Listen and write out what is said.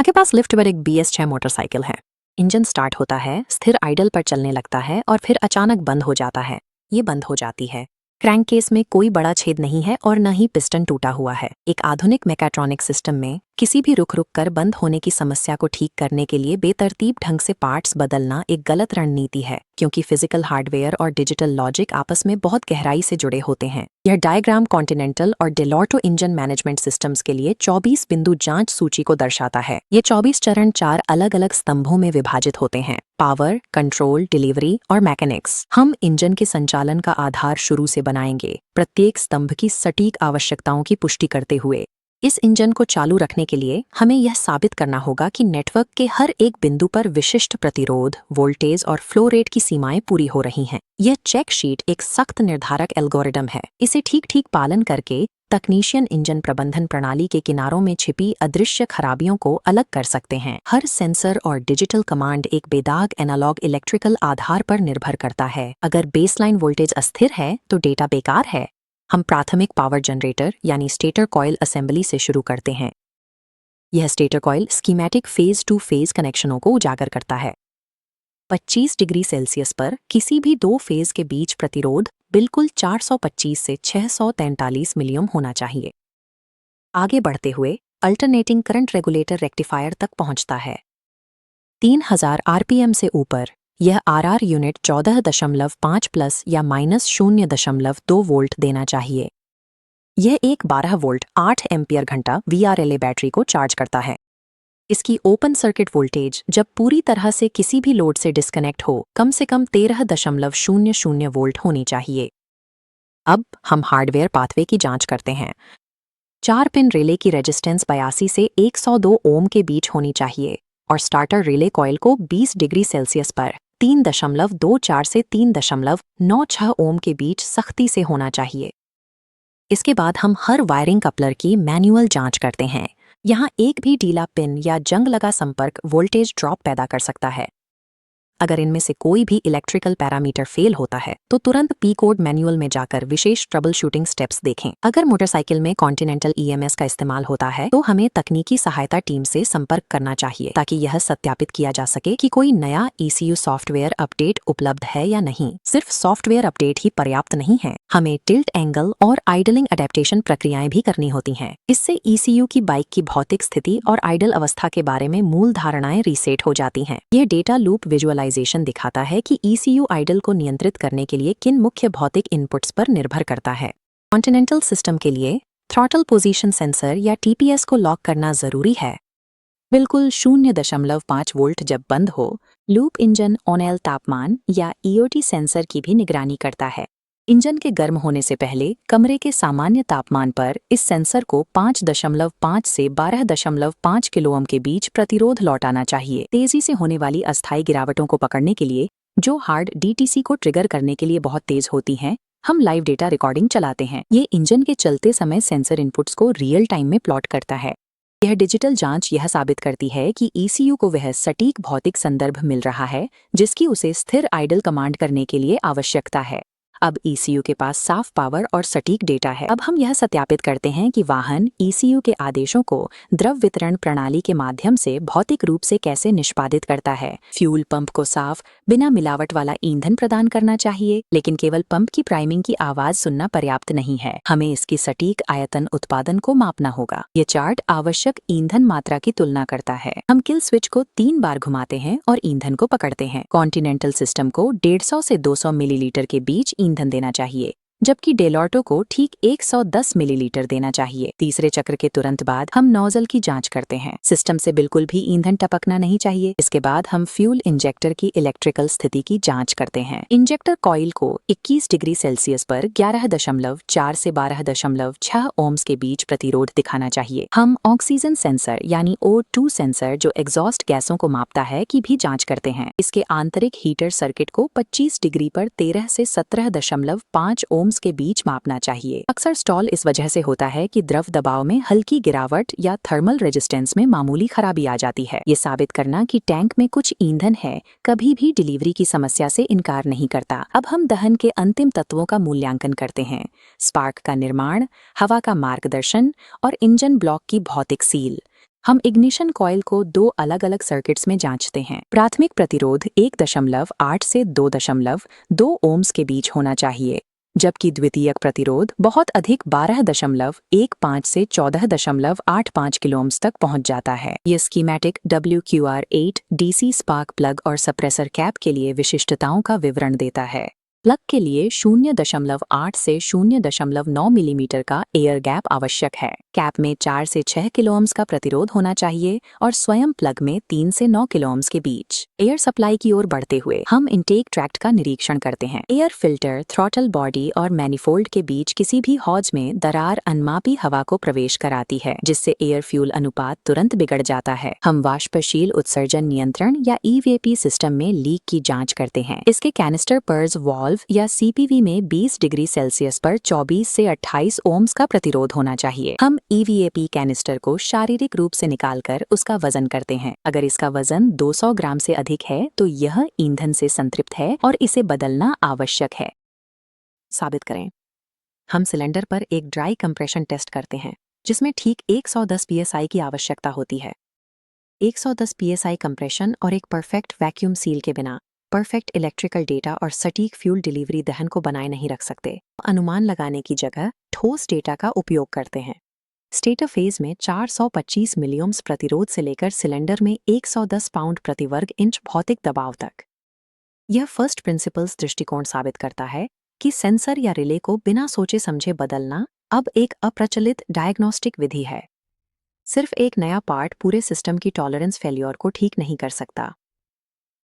आपके पास लिफ्ट पर एक BS6 मोटरसाइकिल है। इंजन स्टार्ट होता है, स्थिर आइडल पर चलने लगता है और फिर अचानक बंद हो जाता है। ये बंद हो जाती है। क्रैंक केस में कोई बड़ा छेद नहीं है और न ही पिस्टन टूटा हुआ है। एक आधुनिक मैकेट्रॉनिक सिस्टम में किसी भी रुक कर बंद होने की समस्या को ठीक करने के लिए बेतरतीब ढंग से पार्ट्स बदलना एक गलत रणनीति है, क्योंकि फिजिकल हार्डवेयर और डिजिटल लॉजिक आपस में बहुत गहराई से जुड़े होते हैं। यह डायग्राम कॉन्टिनेंटल और डेलॉर्टो इंजन मैनेजमेंट सिस्टम्स के लिए 24 बिंदु जांच सूची को दर्शाता है। ये 24 चरण 4 अलग अलग स्तंभों में विभाजित होते हैं: पावर, कंट्रोल, डिलीवरी और मैकेनिक्स। हम इंजन के संचालन का आधार शुरू से बनाएंगे, प्रत्येक स्तंभ की सटीक आवश्यकताओं की पुष्टि करते हुए। इस इंजन को चालू रखने के लिए हमें यह साबित करना होगा कि नेटवर्क के हर एक बिंदु पर विशिष्ट प्रतिरोध, वोल्टेज और फ्लो रेट की सीमाएं पूरी हो रही हैं। यह चेक शीट एक सख्त निर्धारक एल्गोरिदम है। इसे ठीक पालन करके तकनीशियन इंजन प्रबंधन प्रणाली के किनारों में छिपी अदृश्य खराबियों को अलग कर सकते हैं। हर सेंसर और डिजिटल कमांड एक बेदाग एनालॉग इलेक्ट्रिकल आधार पर निर्भर करता है। अगर बेसलाइन वोल्टेज अस्थिर है तो डेटा बेकार है। हम प्राथमिक पावर जनरेटर यानी स्टेटर कॉइल असेंबली से शुरू करते हैं। यह stator coil schematic phase two phase कनेक्शनों को उजागर करता है। 25 डिग्री सेल्सियस पर किसी भी दो फेज के बीच प्रतिरोध बिल्कुल 425 से 643 मिलियम होना चाहिए। आगे बढ़ते हुए अल्टरनेटिंग करंट रेगुलेटर रेक्टिफायर तक पहुंचता है। 3000 RPM से ऊपर यह RR यूनिट 14.5 प्लस या -0.2 वोल्ट देना चाहिए। यह एक 12 वोल्ट 8 एम्पियर घंटा VRLA बैटरी को चार्ज करता है। इसकी ओपन सर्किट वोल्टेज जब पूरी तरह से किसी भी लोड से डिस्कनेक्ट हो कम से कम 13.00 वोल्ट होनी चाहिए। अब हम हार्डवेयर पाथवे की जांच करते हैं। 4 पिन रिले की रेजिस्टेंस 82 से 102 ओम के बीच होनी चाहिए और स्टार्टर रिले कॉइल को 20 डिग्री सेल्सियस पर 3.24 से 3.96 ओम के बीच सख्ती से होना चाहिए। इसके बाद हम हर वायरिंग कपलर की मैनुअल जांच करते हैं। यहाँ एक भी ढीला पिन या जंग लगा संपर्क वोल्टेज ड्रॉप पैदा कर सकता है। अगर इनमें से कोई भी इलेक्ट्रिकल पैरामीटर फेल होता है तो तुरंत पी कोड मैनुअल में जाकर विशेष ट्रबल शूटिंग स्टेप्स देखें। अगर मोटरसाइकिल में कॉन्टिनेंटल EMS का इस्तेमाल होता है तो हमें तकनीकी सहायता टीम से संपर्क करना चाहिए, ताकि यह सत्यापित किया जा सके कि कोई नया ECU सॉफ्टवेयर अपडेट उपलब्ध है या नहीं। सिर्फ सॉफ्टवेयर अपडेट ही पर्याप्त नहीं है, हमें टिल्ट एंगल और आइडलिंग अडेप्टेशन प्रक्रियाएं भी करनी होती हैं। इससे ECU की बाइक की भौतिक स्थिति और आइडल अवस्था के बारे में मूल धारणाएं रीसेट हो जाती हैं। यह डेटा लूप विजुअलाइजेशन दिखाता है कि ECU आइडल को नियंत्रित करने के लिए किन मुख्य भौतिक इनपुट्स पर निर्भर करता है। कॉन्टिनेंटल सिस्टम के लिए थ्रॉटल पोजीशन सेंसर या TPS को लॉक करना जरूरी है। बिल्कुल 0.5 वोल्ट जब बंद हो, लूप इंजन ऑन तापमान या EOT सेंसर की भी निगरानी करता है। इंजन के गर्म होने से पहले कमरे के सामान्य तापमान पर इस सेंसर को 5.5 से 12.5 किलो ओम के बीच प्रतिरोध लौटाना चाहिए। तेजी से होने वाली अस्थायी गिरावटों को पकड़ने के लिए, जो हार्ड DTC को ट्रिगर करने के लिए बहुत तेज होती हैं, हम लाइव डेटा रिकॉर्डिंग चलाते हैं। ये इंजन के चलते समय सेंसर इनपुट्स को रियल टाइम में प्लॉट करता है। यह डिजिटल जांच यह साबित करती है कि ECU को वह सटीक भौतिक संदर्भ मिल रहा है जिसकी उसे स्थिर आइडल कमांड करने के लिए आवश्यकता है। अब ECU के पास साफ पावर और सटीक डेटा है। अब हम यह सत्यापित करते हैं कि वाहन ECU के आदेशों को द्रव वितरण प्रणाली के माध्यम से भौतिक रूप से कैसे निष्पादित करता है। फ्यूल पंप को साफ, बिना मिलावट वाला ईंधन प्रदान करना चाहिए, लेकिन केवल पंप की प्राइमिंग की आवाज सुनना पर्याप्त नहीं है। हमें इसकी सटीक आयतन उत्पादन को मापना होगा। ये चार्ट आवश्यक ईंधन मात्रा की तुलना करता है। हम किल स्विच को 3 बार घुमाते हैं और ईंधन को पकड़ते हैं। कॉन्टिनेंटल सिस्टम को 150 से 200 मिलीलीटर के बीच ईंधन देना चाहिए, जबकि डेलॉर्टो को ठीक 110 मिलीलीटर देना चाहिए। तीसरे चक्र के तुरंत बाद हम नोजल की जांच करते हैं। सिस्टम से बिल्कुल भी ईंधन टपकना नहीं चाहिए। इसके बाद हम फ्यूल इंजेक्टर की इलेक्ट्रिकल स्थिति की जांच करते हैं। इंजेक्टर कॉइल को 21 डिग्री सेल्सियस पर 11.4 से 12.6 ओम्स के बीच प्रतिरोध दिखाना चाहिए। हम ऑक्सीजन सेंसर यानी O2 सेंसर, जो एग्जॉस्ट गैसों को मापता है, की भी जांच करते हैं। इसके आंतरिक हीटर सर्किट को 25 डिग्री पर 13 से 17.5 ओम के बीच मापना चाहिए। अक्सर स्टॉल इस वजह से होता है कि द्रव दबाव में हल्की गिरावट या थर्मल रेजिस्टेंस में मामूली खराबी आ जाती है। ये साबित करना कि टैंक में कुछ ईंधन है कभी भी डिलीवरी की समस्या से इनकार नहीं करता। अब हम दहन के अंतिम तत्वों का मूल्यांकन करते हैं: स्पार्क का निर्माण, हवा का मार्गदर्शन और इंजन ब्लॉक की भौतिक सील। हम इग्निशन कॉइल को 2 अलग-अलग सर्किट्स में जांचते हैं। प्राथमिक प्रतिरोध 1.8 से 2.2 ओम्स के बीच होना चाहिए, जबकि द्वितीयक प्रतिरोध बहुत अधिक 12.15 से 14.85 किलो ओम्स तक पहुंच जाता है। ये schematic WQR8 DC spark plug और सप्रेसर कैप के लिए विशिष्टताओं का विवरण देता है। प्लग के लिए 0.8 से 0.9 मिलीमीटर का एयर गैप आवश्यक है। कैप में 4 से 6 किलो ओम्स का प्रतिरोध होना चाहिए और स्वयं प्लग में 3 से 9 किलो ओम्स के बीच। एयर सप्लाई की ओर बढ़ते हुए हम इनटेक ट्रैक्ट का निरीक्षण करते हैं। एयर फिल्टर, थ्रॉटल बॉडी और मैनिफोल्ड के बीच किसी भी हौज में दरार अनमापी हवा को प्रवेश कराती है, जिससे एयर फ्यूल अनुपात तुरंत बिगड़ जाता है। हम वाष्पशील उत्सर्जन नियंत्रण या EVAP सिस्टम में लीक की जांच करते हैं। इसके कैनिस्टर पर्स वाल्व या CPV में 20 डिग्री सेल्सियस पर 24 से 28 ओम्स का प्रतिरोध होना चाहिए। हम EVAP कैनिस्टर को शारीरिक रूप से निकालकर उसका वजन करते हैं। अगर इसका वजन 200 ग्राम से अधिक है तो यह ईंधन से संतृप्त है और इसे बदलना आवश्यक है। साबित करें। हम सिलेंडर पर एक ड्राई कंप्रेशन टेस्ट करते हैं, जिसमें ठीक 110 PSI की आवश्यकता होती है। 110 PSI कंप्रेशन और एक परफेक्ट वैक्यूम सील के बिना परफेक्ट इलेक्ट्रिकल डेटा और सटीक फ्यूल डिलीवरी दहन को बनाए नहीं रख सकते। अनुमान लगाने की जगह ठोस डेटा का उपयोग करते हैं। स्टेटर फेज में 425 मिलिओम्स प्रतिरोध से लेकर सिलेंडर में 110 पाउंड प्रति वर्ग इंच भौतिक दबाव तक। यह फर्स्ट प्रिंसिपल्स दृष्टिकोण साबित करता है कि सेंसर या रिले को बिना सोचे समझे बदलना अब एक अप्रचलित डायग्नोस्टिक विधि है। सिर्फ एक नया पार्ट पूरे सिस्टम की टॉलरेंस फेल्योर को ठीक नहीं कर सकता।